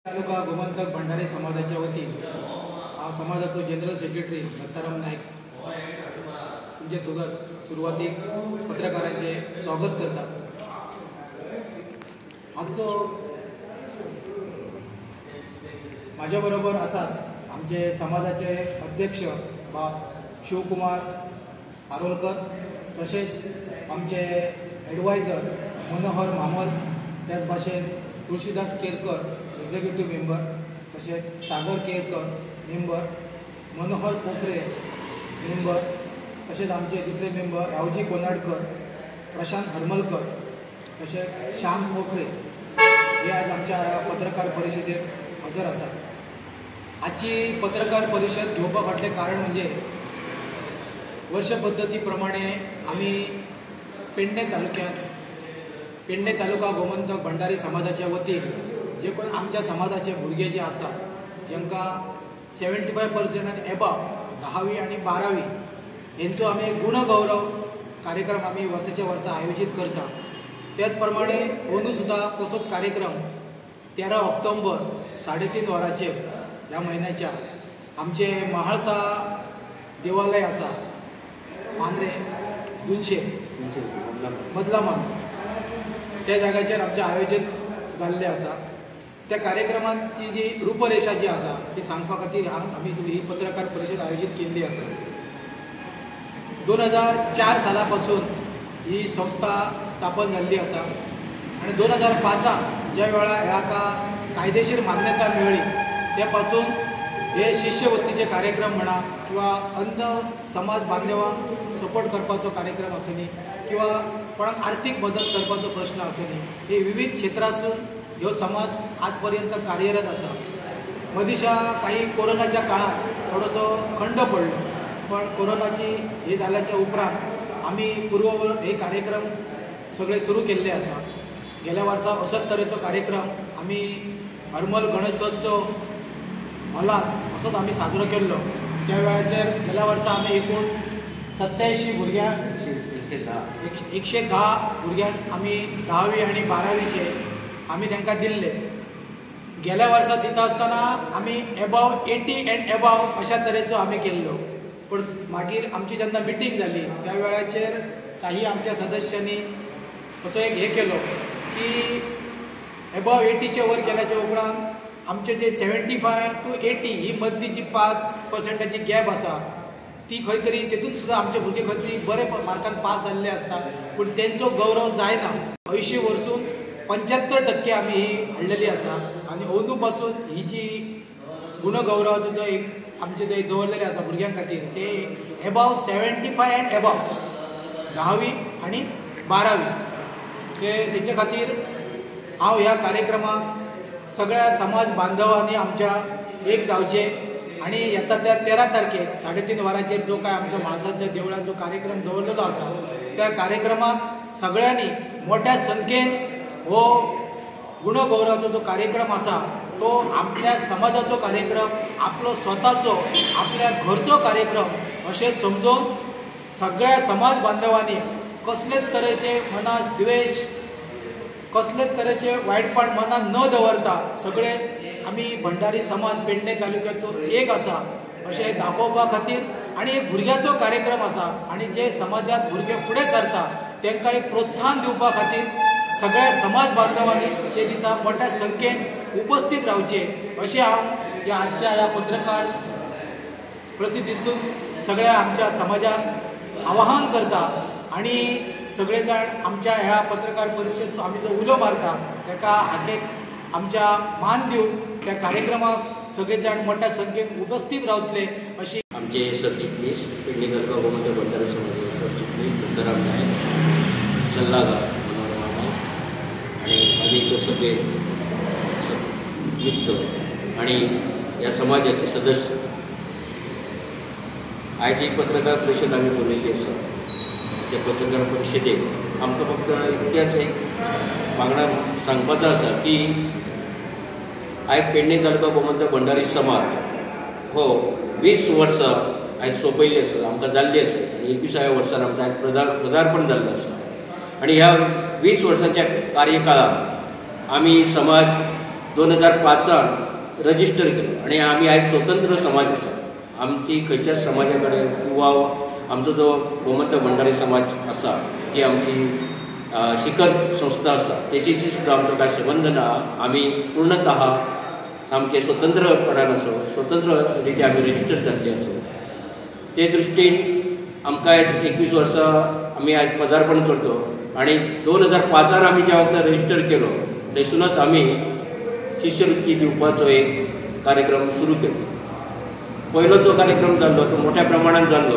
तालुका गोमंतक भंडारी समाजाच्या वतीन हांव समाजाचो जनरल सेक्रेटरी दत्ताराम नायक तुमचे सुरवातीक पत्रकारांचे स्वागत करता। आमचो माझ्या बरोबर आसात आमचे समाजाचे अध्यक्ष बा शिवकुमार आरोलकर, तसेच आमचे एडवायझर मनोहर मामल, त्याच भाशेन तुळशीदास केरकर एक्झिक्युटिव्ह मेंबर, तसेच सागर केरकर मेंबर, मनोहर पोखरे मेंबर, तसेच आमचे दुसरे मेंबर रावजी कोनाडकर, प्रशांत हरमलकर, तसेच श्याम पोखरे हे आज आमच्या पत्रकार परिषदेत हजर आसात। आजची पत्रकार परिषद घेवपा फाटलें कारण म्हणजे वर्ष पद्धती प्रमाणे आम्ही पेडणे तालुका गोमंतक भंडारी समाजाच्या वतीन जे कोण आमच्या समाजाचे भुरगे जे आसात जांकां 75% आनी एबाव 10वी आणि 12वी हेंचो आमी गुणगौरव कार्यक्रम आमी वर्साच्या वर्सा आयोजीत करता। त्याच प्रमाणे अंदू सुद्दां तसोच कार्यक्रम 13 ऑक्टोबर 3:30 वरांचेर ह्या म्हयन्याच्या आमचे महाळसा देवालय आसा मांद्रे जुनशे मदला मांज त्या जाग्याचेर आमचें आयोजन जाल्लें आसा। त्या कार्यक्रमाची जी रूपरेषा जी आसा ती सांगपा खातीर आमी ही पत्रकार परिशद आयोजीत केल्ली आसा। 2004 साला पासून ही संस्था स्थापन जाल्ली आसा आणि 2005 ज्या वेळार ह्याका कायदेशीर मान्यता मेळ्ळी त्या पासून हे शिश्यवृत्तीचे कार्यक्रम म्हणा किंवा अंध समाज बांधवांक सपोर्ट करपाचो कार्यक्रम आसुनी किंवा कोणाक आर्थीक मदत करपाचो प्रश्न आसुनी हे विविध क्षेत्रासून ह्यो समाज आज पर्यंत कार्यरत आसा। मदींच्या काही कोरोनाच्या काळात थोडोसो खंड पडलो, पण कोरोनाची हे जाल्याच्या उपरांत आमी पूर्ववत हे कार्यक्रम सगळे सुरू केल्ले आसा। गेल्या वर्सा असोच तरेचो कार्यक्रम आमी हरमल गणेशोत्सव हॉलांत असोच आमी साजरो केल्लो। त्या वेळाचेर गेल्या वर्सा आमी एकूण 87 भुरग्यांक 110 भुरग्यांक आमी 10वी आणि 12वीचे आमी तांकां दिल्ले। गेल्या वर्सा दिता आसतना आमी एबाव 80 एंड एबाव अशा तरेचो आमी केल्लो, पण मागीर आमची जेन्ना मिटींग जाली त्या वेळाचेर काही आमच्या सदस्यांनी असो एक हे केलो की एबाव 80चे वर केल्याच्या उपरांत आमचे जे 75 to 80 ही मदली जी 5% गॅप आसा ती खंय तरी तेतून सुद्दां आमचे भुरगे खंय तरी बरे मार्कान पास जाल्ले आसता, पूण तेंचो गौरव जायना। 80 वर्सून 75% आमी ही हाडलेली आसा आणि अंदू पासून ही जी गुणगौरवाचो जो एक आमचे थंय दवरलेले आसा भुरग्यां खातीर ते एबाव 75 एंड एबाव 10वी आणि 12वी तेचे खातीर हांव ह्या कार्यक्रमाक सगळ्या समाज बांधवांनी आमच्या एक जावचे आणि येता त्या 13 तारखेक 3:30 वरांचेर जो काय आमच्या म्हाळसाच्या देवळात जो कार्यक्रम दवरलेलो आसा त्या कार्यक्रमाक सगळ्यांनी मोठ्या संख्येन हो गुणगौरवाचो जो कार्यक्रम आसा तो आपल्या समाजाचो कार्यक्रम, आपलो स्वताचो आपल्या घरचो कार्यक्रम अशें समजून सगळ्या समाज बांधवांनी कसलेच तरेचे मनात द्वेष कसलेच तरेचे वायटपण मनात न दवरता सगळे आमी भंडारी समाज पेडणे तालुक्याचो एक आसा अशें दाखोवपा खातीर आणि एक भुरग्याचो कार्यक्रम आसा आणि जे समाजात भुरगे फुडें सरता तांकां एक प्रोत्साहन दिवपा खातीर सगळ्या समाज बांधवांनी ते दिसा मोठ्या संख्येन उपस्थित रावचे अशें हांव ह्या आजच्या ह्या पत्रकार प्रसिद्धीसून सगळ्या आमच्या समाजाक आवाहन करता आणि सगळे जाण आमच्या ह्या पत्रकार परिशद आमी जो उलो मारता ताका हाकेक आमच्या मान दिवन त्या कार्यक्रमाक सगळे जाण मोठ्या संख्येन उपस्थित रावतले अशी आमचे सरचिटणीस पेडणे तालुका गोमंतक भंडारी समाजाचे सरचिटणीस दत्ताराम नायक, सल्लागार मनोहर मामल आणि माझे इतर सगळे मित्र आणि या समाजाचे सदस्य आयज एक पत्रकार परिशद आम्ही बोललेली आसा। त्या पत्रकार परिशदेक आमकां फक्त इतक्याच एक वांगडा सांगपाचो आसा की आयज पेडणे तालुका गोमंतक भंडारी समाज हो 20 वर्सां आयज सोंपयल्ली आसा, आमकां जाल्ली आसा आनी 21व्या वर्सान आमचें आयज पदार्पण जाल्लें आसा। आणि ह्या 20 वर्सांच्या कार्यकाळात आम्ही समाज 2005 रजिस्टर केलो आणि आमी आयज स्वतंत्र समाज आसा. आमची खंयच्याच समाजा कडेन किंवा आमचो जो गोमंतक भंडारी समाज आसा, जी आमची शिखर संस्था आसा, तेचीशी सुद्दां आमचो कांय संबंद ना. आमी पूर्णतः सामके स्वतंत्रपणान असो, स्वतंत्र रिती आमी रजिस्टर जाल्ली असो. ते दृश्टीन आमकां आयज 21 वर्सां आमी आयज पदार्पण करतो आणि 2005 आमी ज्या वखदार रजिस्टर केलो थंयसूनच आमी शिश्यवृत्ती दिवपाचो एक कार्यक्रम सुरू केलो. पयलो जो कार्यक्रम जाल्लो तो मोठ्या प्रमाणात जाल्लो,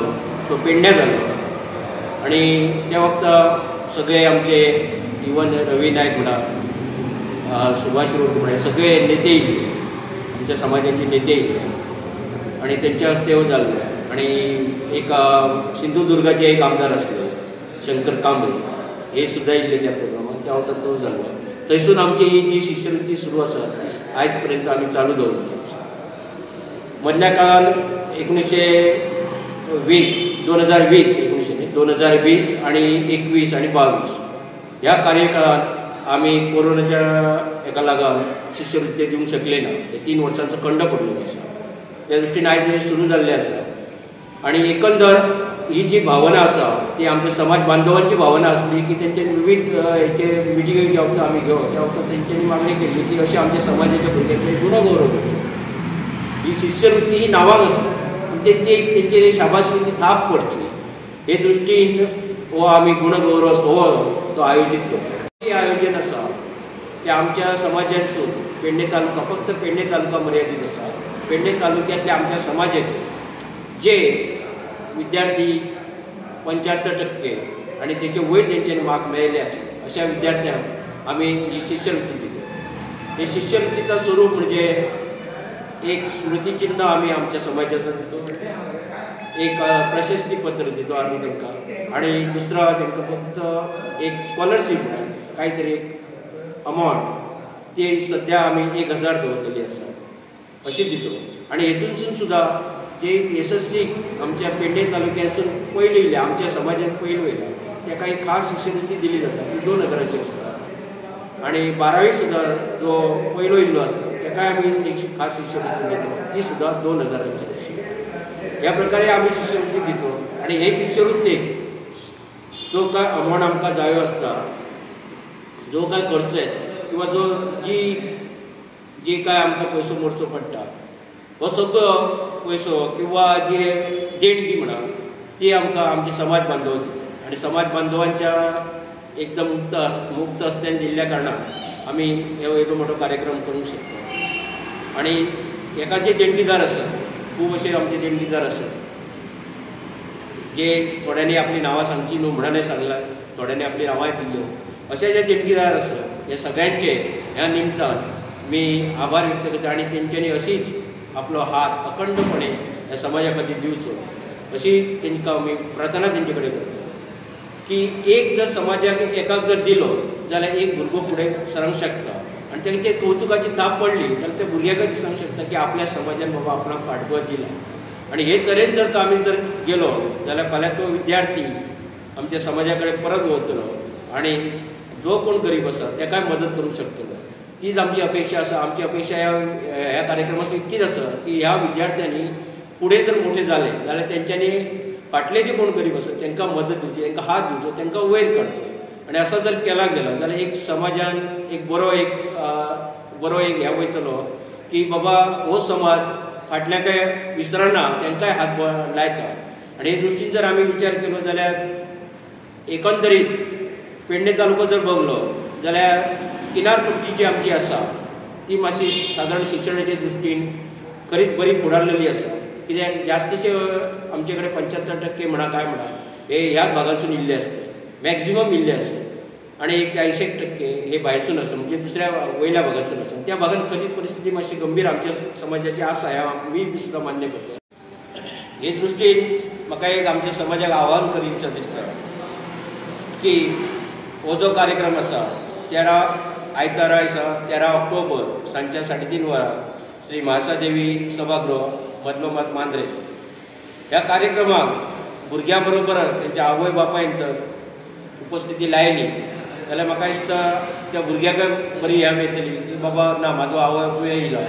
तो पेडण्या जाल्लो आणि त्या वखदार सगळे आमचे इवन रवी नायक म्हणा, सुभाष रोड म्हणा, सगळे नेते येयले, आमच्या समाजाचे नेते येयले आणि त्यांच्या हस्ते हो जाल्लो. आणि एक सिंधुदुर्गाचे एक आमदार आसले शंकर कांबळे, हे सुद्दां येयले त्या प्रोग्रामाक. त्या वखदार तो जाल्लो. थंयसून आमची ही जी शिश्यवृत्ती सुरू आसा ती आयज पर्यंत आमी चालू दवरलेली आसा. मदल्या काळान 2020 आणि 21 आणि 22 ह्या कार्यकाळात आमी कोरोनाच्या हेका लागून शिश्यवृत्ती दिवंक शकले ना. हे 3 वर्सांचो खंड पडलेलो आसा. त्या दृश्टीन आयज हे सुरू जाल्लें आसा. आणि एकंदर ही जी भावना आसा ती आमच्या समाज बांधवांची भावना आसली की तेंच्यांनी विविध हेचे मिटिंगे ज्या वखदार आमी घेवप त्या वखदार तेंच्यांनी मागणी केल्ली की अशें आमच्या समाजाच्या भुरग्यांचे गुणगौरव करचो. ही शिश्यवृत्ती ही नांवांक आसा, तेंचे शाबासकेची थाप पडची हे दृश्टीन हो आमी गुणगौरव सोहळो तो आयोजीत करतो. हे आयोजन आसा ते आमच्या समाजांसून पेडणे तालुका, फक्त पेडणे तालुका मर्यादीत आसा. पेडणे तालुक्यांतल्या आमच्या समाजाचे जे विद्यार्थी 75% आणि तेचे वयर जेंच्यांनी मार्क मेळयले आसा अशा विद्यार्थ्यांक आमी ही शिश्यवृत्ती दितो. हे शिश्यवृत्तीचा स्वरूप म्हणजे एक स्मृतिचिन्ह आमी आमच्या समाजाचा दितो, एक प्रशस्ती पत्र दितो आमी तांकां, आणि दुसरो तांकां फक्त एक स्कॉलरशीप कांयतरी एक अमावंट ती सद्या आमी 1000 दवरलेली आसा अशी दितो. आणि हेतूनसून सुद्दां जे SSC आमच्या पेडणे तालुक्यासून पयलीं येयले, आमच्या समाजान पयलीं वयला, ताका एक खास शिश्यवृत्ती दिली जाता ती 2000ची आसता. आणि 12वी सुद्दां जो पयलो येयल्लो आसता ताकाय आमी एक खास शिश्यवृत्ती दितो, ती सुद्दां 2000ची आसता. ह्या प्रकारे आमी शिश्यवृत्ती दितो. आणि हे शिश्यवृत्तीक जो काय अमावंट आमकां जायो आसता, जो काय खर्च किंवा जो जी काय आमकां पयसो मोडचो पडटा, हो सगळो पयसो किंवा जी देणगी म्हणा ती आमकां आमचे समाज बांधव दितात. आणि समाज बांधवांच्या एकदम मुक्त हस्त्यान दिल्ल्या कारणान आमी हो येदो मोठो कार्यक्रम करूंक शकता. आणि एका जे देणगीदार आसात, खूब अशे आमचे देणगीदार आसात, जे थोड्यांनी आपली नांवां सांगची न्हू म्हणून सांगला, थोड्यांनी आपली नांवांय दिल्ली. अशे जे देणगीदार आसात हे सगळ्यांचे ह्या निमतान मी आभार व्यक्त करता. आणि तेंच्यांनी अशीच आपलो हात अखंडपणे ह्या समाजा खातीर दिवचो अशी तांकां आमी प्रार्थना तेंचे कडेन करता की एक जर समाजाक एकाक जर दिलो जाल्यार एक भुरगो फुडें सरूंक शकता. आणि तेंचे कौतुकाची ताप पडली जाल्यार त्या भुरग्याकय दिसूंक शकता की आपल्या समाजान बाबा आपणाक फाटबळ दिला. आणि हे तरेन जर आमी जर गेलो जाल्यार फाल्यां तो विद्यार्थी आमच्या समाजा कडेन परत वतलो आणि जो कोण गरीब आसा ताकाय मदत करूंक शकतलो. तीच आमची अपेक्षा आसा. आमची अपेक्षा ह्या कार्यक्रमासून इतकीच आसा की ह्या विद्यार्थ्यांनी फुडें जर मोठे जाले जाल्यार तेंच्यांनी फाटले जे कोण गरीब आसा तांकां मदत दिवची, तांकां हात दिवचो, तांकां वयर काडचो. आणि असो जर केला गेलो जाल्यार एक समाजान एक बरो एक ह्या वयतलो की बाबा हो समाज फाटल्याकय विसरना, तांकांय हात लायता. आणि हे दृश्टीन जर आमी विचार केलो जाल्यार एकंदरीत पेडणे तालुको जर बघलो जाल्यार किनारपट्टी जी आमची आसा ती मातशी सादारण शिक्षणाच्या दृश्टीन खरीच बरी फुडारलेली आसा. कित्याक जास्तशे आमचे कडेन 75% म्हणा काय म्हणा हे ह्या भागासून इल्ले आसता, मॅक्झिमम इल्ले आसा. आणि 40% हे भायरसून आसा, म्हणजे दुसऱ्या वयल्या भागासून आसा. त्या भागात खरी परिस्थिती मातशी गंभीर आमच्या समाजाची आसा, ह्या मी सुद्दां मान्य करता. हे दृश्टीन म्हाका एक आमच्या समाजाक आव्हान करीत दिसता की हो जो कार्यक्रम आसा 13 आयतारा आसा 13 ऑक्टोबर सांजच्या 3:30 वरां श्री म्हाळसादेवी सभागृह मदलो मांद्रे ह्या कार्यक्रमाक भुरग्यां बरोबर तेंच्या आवय बापायन जर उपस्थिती लायली जाल्यार म्हाका दिसता त्या भुरग्याकय बरी ह्या मेळटली की बाबा ना म्हाजो आवय येयला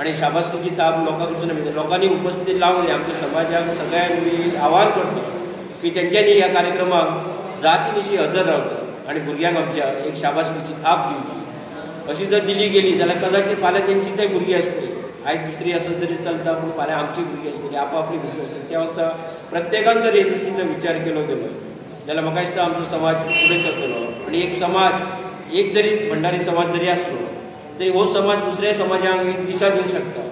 आणि शाबासकीची ताप लोकांक कडसून मेळटली. लोकांनी उपस्थिती लावंक जाय. आमच्या समाजाक सगळ्यांक मी आवाहन करता की तेंच्यांनी ह्या कार्यक्रमाक जातीनिशी हजर रावचो आणि भुरग्यांक आमच्या एक शाबासकीची थाप दिवची. अशी जर दिली गेली जाल्यार कदाचित फाल्यां तेंची थंय भुरगीं आसतली. आयज दुसरी आसत तरी चलता पूण फाल्यां आमची भुरगीं आसतली, आपआपली भुरगीं आसतली. त्या वखदां प्रत्येकान जर हे दृश्टींचो विचार केलो जाल्यार म्हाका दिसता आमचो समाज फुडें सरतलो. आणि एक समाज एक जरी भंडारी समाज जरी आसलो तरी हो समाज दुसऱ्या समाजाक एक दिशा दिवंक शकता.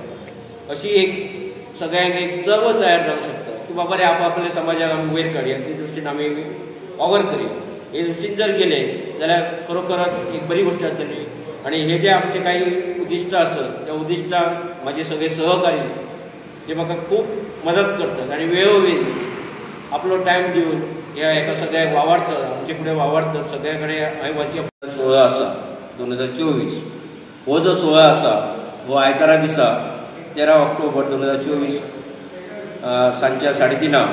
अशी एक सगळ्यांक एक चळवळ तयार जावंक शकता की बाबा रे आपल्या समाजाक आमी वयर काडया, ते दृश्टीन आमी वावर करया. हे दृश्टीन जर गेले जाल्यार खरोखरच एक बरी गोश्ट जातली. आणि हे जे आमचे काही उद्दिश्टां आसत त्या उद्दिश्टांक म्हाजे सगळे सहकारी जे म्हाका खूब मदत करतात आणि वेळोवेळी आपलो टायम दिवन ह्या एका सगळ्याक वावरतात, आमचे फुडें वावरतात. सगळे कडेन हांवें वचचें सोहळो आसा 2024. हो जो सोहळो आसा हो आयतारा दिसा 13 ऑक्टोबर 2024 सांजच्या 3:30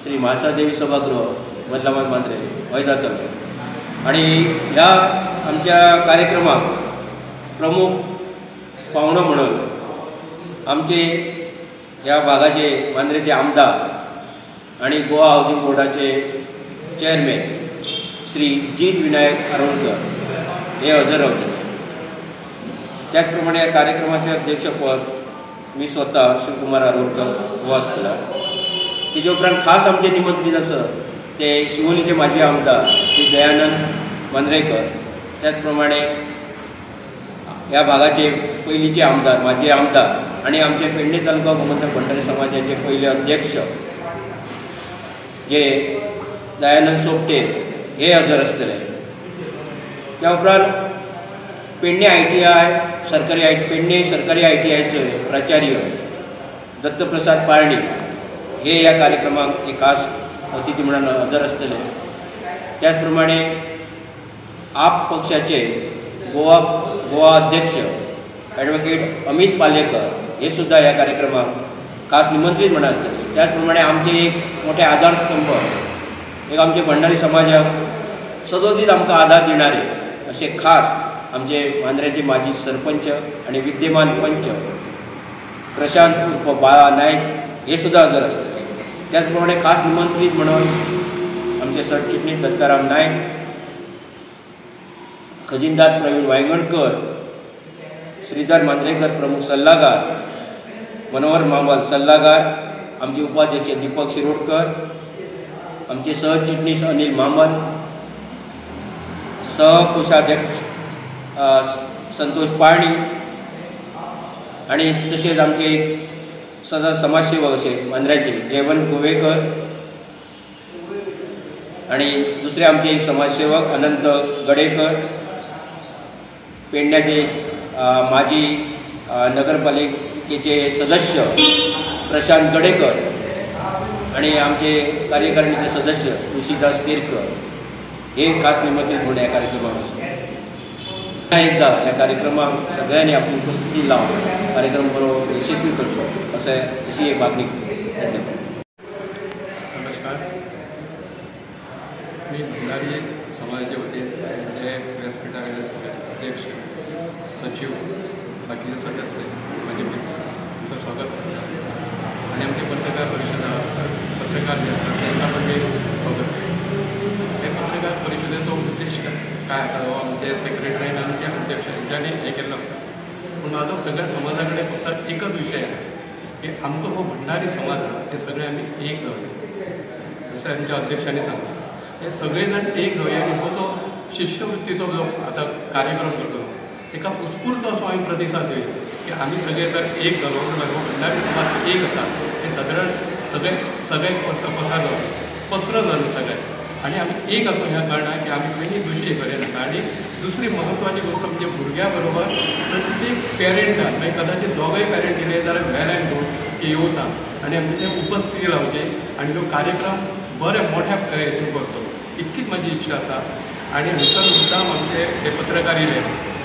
श्री म्हाळसादेवी सभागृह मदलामान मांद्रे हय जातलो. आणि ह्या आमच्या कार्यक्रमाक प्रमुख पावणो म्हणून आमचे ह्या भागाचे मांद्रेचे आमदार आणि गोवा हावजिंग बोर्डाचे चेअरमॅन श्री जीत विनायक आरोलकर हे हजर रावतले. त्याच प्रमाणे या कार्यक्रमाचे अध्यक्षपद मी स्वतः शिवकुमार आरोलकर हो आसतलो. तेजे उपरांत खास आमचे निमंत्रीत आसत ते शिवोलीचे माजी आमदार श्री दयानंद मांद्रेकर. त्याच प्रमाणे ह्या भागाचे पयलींचे आमदार माजी आमदार आणि आमचे पेडणे तालुका गोमंतक भंडारी समाजाचे पयले अध्यक्ष जे दयानंद सोपटे हे हजर आसतले. त्या उपरांत पेडणे पेडणे सरकारी ITIचे प्राचार्य दत्तप्रसाद पाळणी हे ह्या कार्यक्रमाक एक खास अतिथी म्हणून हजर आसतले. त्याच प्रमाणे आप पक्षाचे गोवा अध्यक्ष ॲडव्होकेट अमित पालेकर हे सुद्धा ह्या कार्यक्रमाक खास निमंत्रित म्हणून आसतले. त्याचप्रमाणे आमचे एक मोठे आधारस्तंभ एक आमचे भंडारी समाजाक सदोदीत आमकां आधार दिणारे असे खास आमचे मांद्रेचे माजी सरपंच आणि विद्यमान पंच प्रशांत उर्फ बाळा नायक हे सुद्धा हजर असतात. त्याचप्रमाणे खास निमंत्रित म्हणून आमचे सरचिटणीस दत्ताराम नायक, खजिनदार प्रवीण वांयगणकर, श्रीधर मांद्रेकर प्रमुख सल्लागार, मनोहर मामल सल्लागार, आमचे उपाध्यक्ष दीपक शिरोडकर, आमचे सहचिटणीस अनिल मामल, सहकोषाध्यक्ष संतोष पाळणी आणि तसेच आमचे सदा समाजसेवक असे मांद्र्याचे जयवंत गोवेकर आणि दुसरे आमचे एक समाजसेवक अनंत गडेकर, पेडण्याचे माजी नगरपालिकेचे सदस्य प्रशांत गडेकर आणि आमचे कार्यकारिणीचे सदस्य तुळशीदास केरकर हे खास निमंत्रित म्हणून या कार्यक्रमाक आसा. एकदा या कार्यक्रमाक सगळ्यांनी आपली उपस्थिती लावून कार्यक्रम बरो यशस्वी करचो अशी एक मागणी. नमस्कार, मी भंडारी समाजाच्या वतीन जे व्यासपीठावेले सगळे अध्यक्ष सचिव बाकीचे सदस्य माझे मित्र तुमचं स्वागत करतो आणि आमचे पत्रकार पत्रकार त्यांना पण मी स्वागत करतो. हे पत्रकार परिषदेचा उद्देश काय असा हो आमचे सेक्रेटरीन आणि ते अध्यक्ष यांच्यानी हे केलं आसा. पूण म्हाजो सगळ्या समाजा कडेन फक्त एकच विशय आहे की आमचो हो भंडारी समाज हे सगळे आमी एक जावया जशें आमच्या अध्यक्षांनी सांगलें. हे सगळे जाण एक जावया आनी हो जो शिश्यवृत्तीचो जो आतां कार्यक्रम करतलो ताका उत्स्फूर्त असो आमी प्रतिसाद दिवया की आमी सगळे जर एक जालो जाल्यार हो भंडारी समाज एक आसा हे सादारण सगळे पसरो जालो सगळे आणि आमी एक असो ह्या कारणान की आमी खंयी दुसरी करिनाका. आणि दुसरी म्हत्वाची गोष्ट म्हणजे भुरग्या बरोबर प्रत्येक पेरंटान मागीर कदाचित दोगूय पेरंट येयले जाल्यार वेल्यान घेवन की येवचा आणि आमचे ते उपस्थिती लावचे आणि तो कार्यक्रम बरे मोठ्या हेतून करतलो इतकीच म्हाजी इच्छा आसा. आणि हांगसर मुद्दाम आमचे हे पत्रकार येयले